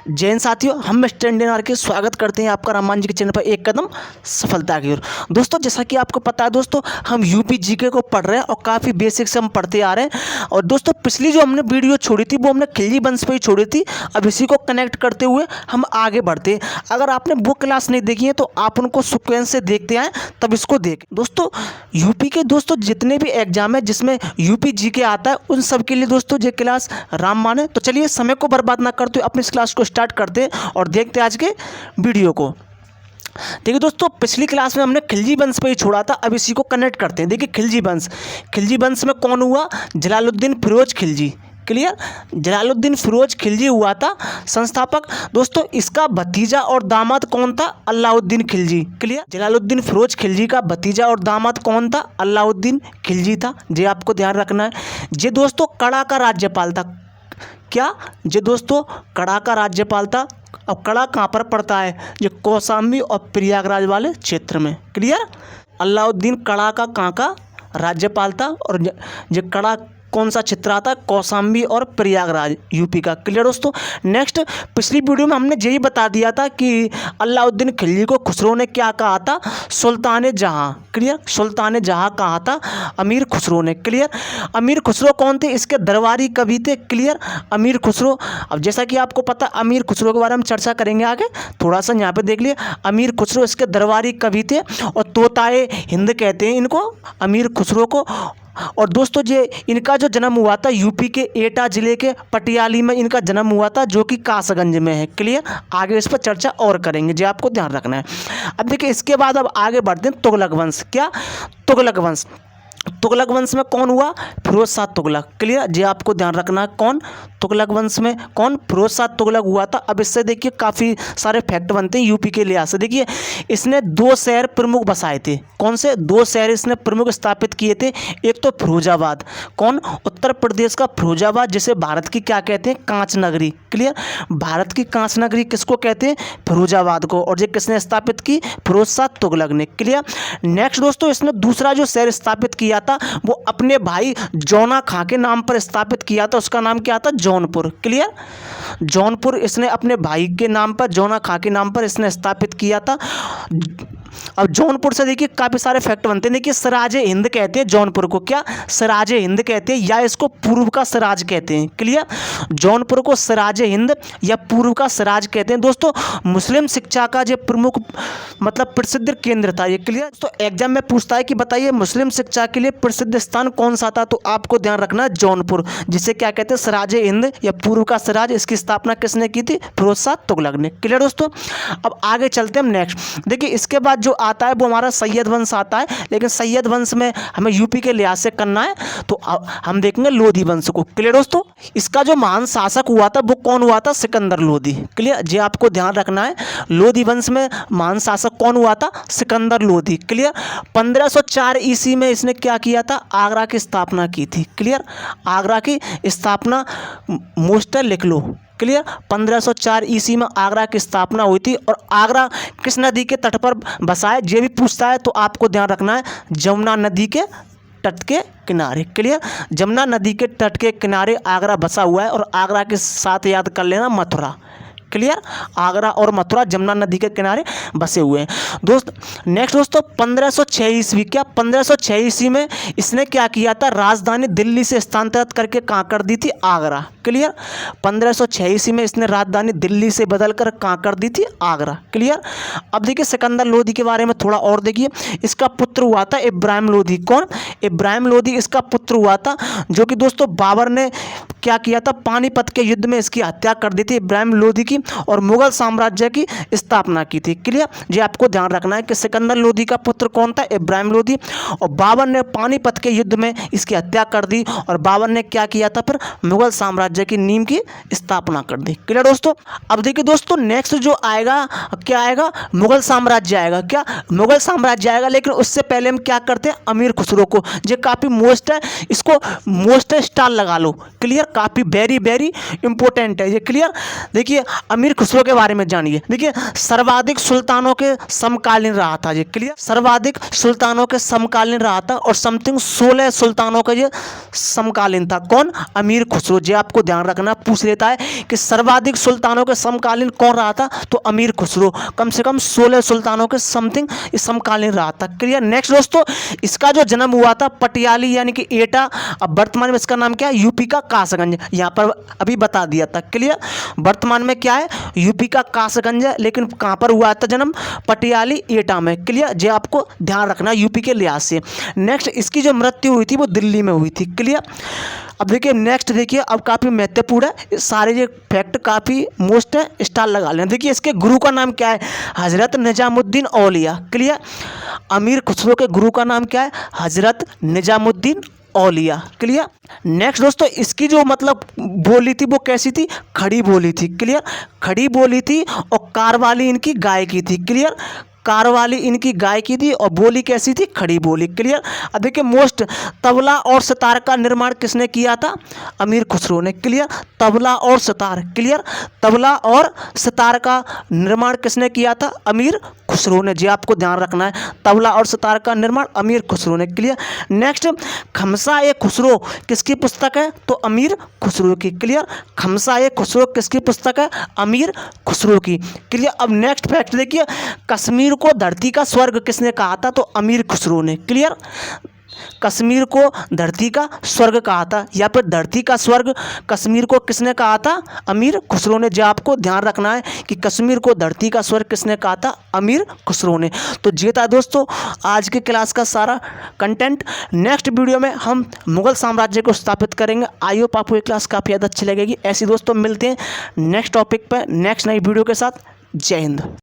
जैन साथियों, हम mister Indian are के स्वागत करते हैं आपका रामान जी के चैनल पर एक कदम सफलता की ओर। दोस्तों, जैसा कि आपको पता है दोस्तों, हम यूपी जीके को पढ़ रहे हैं और काफ़ी बेसिक से हम पढ़ते आ रहे हैं। और दोस्तों, पिछली जो हमने वीडियो छोड़ी थी वो हमने खिलजी वंश पर ही छोड़ी थी। अब इसी को कनेक्ट करते हुए हम आगे बढ़ते हैं। अगर आपने वो क्लास नहीं देखी है तो आप उनको सिक्वेंस से देखते आए, तब इसको देखें। दोस्तों, यूपी के दोस्तों जितने भी एग्जाम है जिसमें यूपी जीके आता है, उन सब के लिए दोस्तों ये क्लास रामबाण है। तो चलिए समय को बर्बाद ना करते हुए अपनी इस क्लास को स्टार्ट करते हैं और देखते हैं आज के वीडियो को। देखिए दोस्तों, पिछली क्लास में हमने खिलजी वंश पे ही छोड़ा था। अब इसी को कनेक्ट करते हैं। देखिए, खिलजी वंश में कौन हुआ? जलालुद्दीन फिरोज खिलजी। क्लियर? जलालुद्दीन फिरोज खिलजी हुआ था संस्थापक। दोस्तों, इसका भतीजा और दामाद कौन था? अलाउद्दीन खिलजी। क्लियर? जलालुद्दीन फिरोज खिलजी का भतीजा और दामाद कौन था? अलाउद्दीन खिलजी था। ये आपको ध्यान रखना है। ये दोस्तों कड़ा का राज्यपाल था। क्या? ये दोस्तों कड़ा का राज्यपाल था। अब कड़ा कहाँ पर पड़ता है? ये कौशाम्बी और प्रयागराज वाले क्षेत्र में। क्लियर? अलाउद्दीन कड़ा का कहाँ का राज्यपाल था और ये कड़ा कौन सा क्षेत्र आता है? कौशाम्बी और प्रयागराज, यूपी का। क्लियर दोस्तों? नेक्स्ट, पिछली वीडियो में हमने यही बता दिया था कि अलाउद्दीन खिलजी को खुसरो ने क्या कहा था? सुल्तान जहाँ। क्लियर? सुल्तान जहाँ कहा था अमीर खुसरो ने। क्लियर? अमीर खुसरो कौन थे? इसके दरबारी कवि थे। क्लियर? अमीर खुसरो। अब जैसा कि आपको पता, अमीर खुसरो के बारे में चर्चा करेंगे आगे, थोड़ा सा यहाँ पे देख लिए। अमीर खुसरो इसके दरबारी कवि थे और तोताए हिंद कहते हैं इनको, अमीर खुसरो को। और दोस्तों, ये इनका जो जन्म हुआ था यूपी के एटा जिले के पटियाली में इनका जन्म हुआ था, जो कि कासगंज में है। क्लियर? आगे इस पर चर्चा और करेंगे, जो आपको ध्यान रखना है। अब देखिए, इसके बाद अब आगे बढ़ते हैं तुगलक वंश। क्या? तुगलक वंश। तुगलक वंश में कौन हुआ? फिरोज शाह तुगलक। क्लियर? जी आपको ध्यान रखना है। कौन? तुगलक वंश में कौन? फिरोज शाह तुगलक हुआ था। अब इससे देखिए काफ़ी सारे फैक्ट बनते हैं यूपी के लिहाज से। देखिए, इसने 2 शहर प्रमुख बसाए थे। कौन से 2 शहर इसने प्रमुख स्थापित किए थे? एक तो फिरोजाबाद। कौन? उत्तर प्रदेश का फिरोजाबाद, जिसे भारत की क्या कहते हैं? कांच नगरी। क्लियर? भारत की कांच नगरी किसको कहते हैं? फिरोजाबाद को। और ये किसने स्थापित की? फिरोज शाह तुगलक ने। क्लियर? नेक्स्ट दोस्तों, इसने दूसरा जो शहर स्थापित किया था वो अपने भाई जौना खां के नाम पर स्थापित किया था। उसका नाम क्या था? जौनपुर। क्लियर? जौनपुर इसने अपने भाई के नाम पर, जौना खां के नाम पर इसने स्थापित किया था। अब जौनपुर से देखिए काफ़ी सारे फैक्ट बनते हैं। देखिए, सराज हिंद कहते हैं जौनपुर को। क्या? सराज हिंद कहते हैं, या इसको पूर्व का सराज कहते हैं। क्लियर? जौनपुर को सराज हिंद या पूर्व का सराज कहते हैं। दोस्तों, मुस्लिम शिक्षा का जो प्रमुख मतलब प्रसिद्ध केंद्र था ये। क्लियर? तो एग्जाम में पूछता है कि बताइए मुस्लिम शिक्षा के लिए प्रसिद्ध स्थान कौन सा था? तो आपको ध्यान रखना है जौनपुर, जिसे क्या कहते हैं? सराज हिंद या पूर्व का सराज। इसकी स्थापना किसने की थी? फिरोज शाह तुगलक ने। क्लियर दोस्तों? अब आगे चलते हैं हम नेक्स्ट। देखिए, इसके बाद जो आता है वो हमारा सैयद वंश आता है। लेकिन सैयद वंश में हमें यूपी के लिहाज से करना है, तो हम देखेंगे लोधी वंश को। क्लियर दोस्तों? इसका जो महान शासक हुआ था वो कौन हुआ था? सिकंदर लोधी। क्लियर? जी आपको ध्यान रखना है। लोधी वंश में महान शासक कौन हुआ था? सिकंदर लोधी। क्लियर? 1504 ईस्वी में इसने क्या किया था? आगरा की स्थापना की थी। क्लियर? आगरा की स्थापना मोस्टर लिख लो। क्लियर? 1504 ईस्वी में आगरा की स्थापना हुई थी। और आगरा किस नदी के तट पर बसा है? ये भी पूछता है, तो आपको ध्यान रखना है जमुना नदी के तट के किनारे। क्लियर? जमुना नदी के तट के किनारे आगरा बसा हुआ है। और आगरा के साथ याद कर लेना मथुरा। क्लियर? आगरा और मथुरा जमुना नदी के किनारे बसे हुए हैं। नेक्स्ट दोस्तों, 1506 ईस्वी। क्या? 1506 ईस्वी में इसने क्या किया था? राजधानी दिल्ली से स्थानांतरित करके कहाँ कर दी थी? आगरा। क्लियर? 1506 ईस्वी में इसने राजधानी दिल्ली से बदलकर कहाँ कर दी थी? आगरा। क्लियर? अब देखिए, सिकंदर लोधी के बारे में थोड़ा और देखिए। इसका पुत्र हुआ था इब्राहिम लोधी। कौन? इब्राहिम लोधी इसका पुत्र हुआ था, जो कि दोस्तों बाबर ने क्या किया था? पानीपत के युद्ध में इसकी हत्या कर दी थी इब्राहिम लोधी की, और मुगल साम्राज्य की स्थापना की थी। क्लियर? ये आपको ध्यान रखना है कि सिकंदर लोधी का पुत्र कौन था? इब्राहिम लोधी। और बाबर ने पानीपत के युद्ध में इसकी हत्या कर दी, और बाबर ने क्या किया था? फिर मुगल साम्राज्य की नींव की स्थापना कर दी। क्लियर दोस्तों? अब देखिए दोस्तों, नेक्स्ट जो आएगा क्या आएगा? मुगल साम्राज्य आएगा। क्या? मुगल साम्राज्य आएगा। लेकिन उससे पहले हम क्या करते हैं? अमीर खुसरो को। ये काफ़ी मोस्ट है, इसको मोस्ट स्टार लगा लो। क्लियर? काफ़ी वेरी वेरी इंपॉर्टेंट है ये। क्लियर। देखिए अमीर खुसरो के बारे में जानिए। देखिए सर्वाधिक सुल्तानों के समकालीन रहा था ये। क्लियर। सर्वाधिक सुल्तानों के समकालीन रहा था और समथिंग 16 सुल्तानों का ये समकालीन था। कौन? अमीर खुसरो। जी आपको ध्यान रखना, पूछ लेता है कि सर्वाधिक सुल्तानों के समकालीन कौन रहा था, तो अमीर खुसरो। कम से कम 16 सुल्तानों के समथिंग समकालीन रहा था। क्लियर। नेक्स्ट दोस्तों, इसका जो जन्म हुआ था पटियाली यानी कि एटा, अब वर्तमान में इसका नाम क्या है? यूपी का कासगंज। यहाँ पर अभी बता दिया था। क्लियर। वर्तमान में क्या है? यूपी का कासगंज है, लेकिन कहाँ पर हुआ था जन्म? पटियाली एटा में। क्लियर। जो आपको ध्यान रखना यूपी के लिहाज से। नेक्स्ट, इसकी जो मृत्यु हुई थी वो दिल्ली में हुई थी। क्लियर। अब देखिए नेक्स्ट, देखिए अब काफ़ी महत्वपूर्ण है, सारे ये फैक्ट काफ़ी मोस्ट है, स्टार लगा लें। देखिए इसके गुरु का नाम क्या है? हजरत निजामुद्दीन औलिया। क्लियर। अमीर खुसरो के गुरु का नाम क्या है? हजरत निजामुद्दीन औलिया। क्लियर। नेक्स्ट दोस्तों, इसकी जो मतलब बोली थी वो कैसी थी? खड़ी बोली थी। क्लियर। खड़ी बोली थी और कारवाली इनकी गाय की थी। क्लियर। कारवाली इनकी गाय की थी और बोली कैसी थी? खड़ी बोली। क्लियर। अब देखिए मोस्ट, तबला और सितार का निर्माण किसने किया था? अमीर खुसरो ने। क्लियर। तबला और सितार। क्लियर। तबला और सितार का निर्माण किसने किया था? अमीर खुसरो ने। जी आपको ध्यान रखना है, तबला और सितार का निर्माण अमीर खुसरो ने। क्लियर। नेक्स्ट, खमसा-ए खुसरो किसकी पुस्तक है? तो अमीर खुसरो की। क्लियर। खमसा-ए खुसरो किसकी पुस्तक है? अमीर खुसरो की। क्लियर। अब नेक्स्ट फैक्ट देखिए, कश्मीर को धरती का स्वर्ग किसने कहा था? तो अमीर खुसरो ने। क्लियर। कश्मीर को धरती का स्वर्ग कहा था, या फिर धरती का स्वर्ग कश्मीर को किसने कहा था? अमीर खुसरो ने। जो आपको ध्यान रखना है कि कश्मीर को धरती का स्वर्ग किसने कहा था? अमीर खुसरो ने। तो ये था दोस्तों आज के क्लास का सारा कंटेंट। नेक्स्ट वीडियो में हम मुगल साम्राज्य को स्थापित करेंगे। आई होप आपको ये क्लास काफ़ी ज़्यादा अच्छी लगेगी। ऐसी दोस्तों मिलते हैं नेक्स्ट टॉपिक पर नेक्स्ट नई वीडियो के साथ। जय हिंद।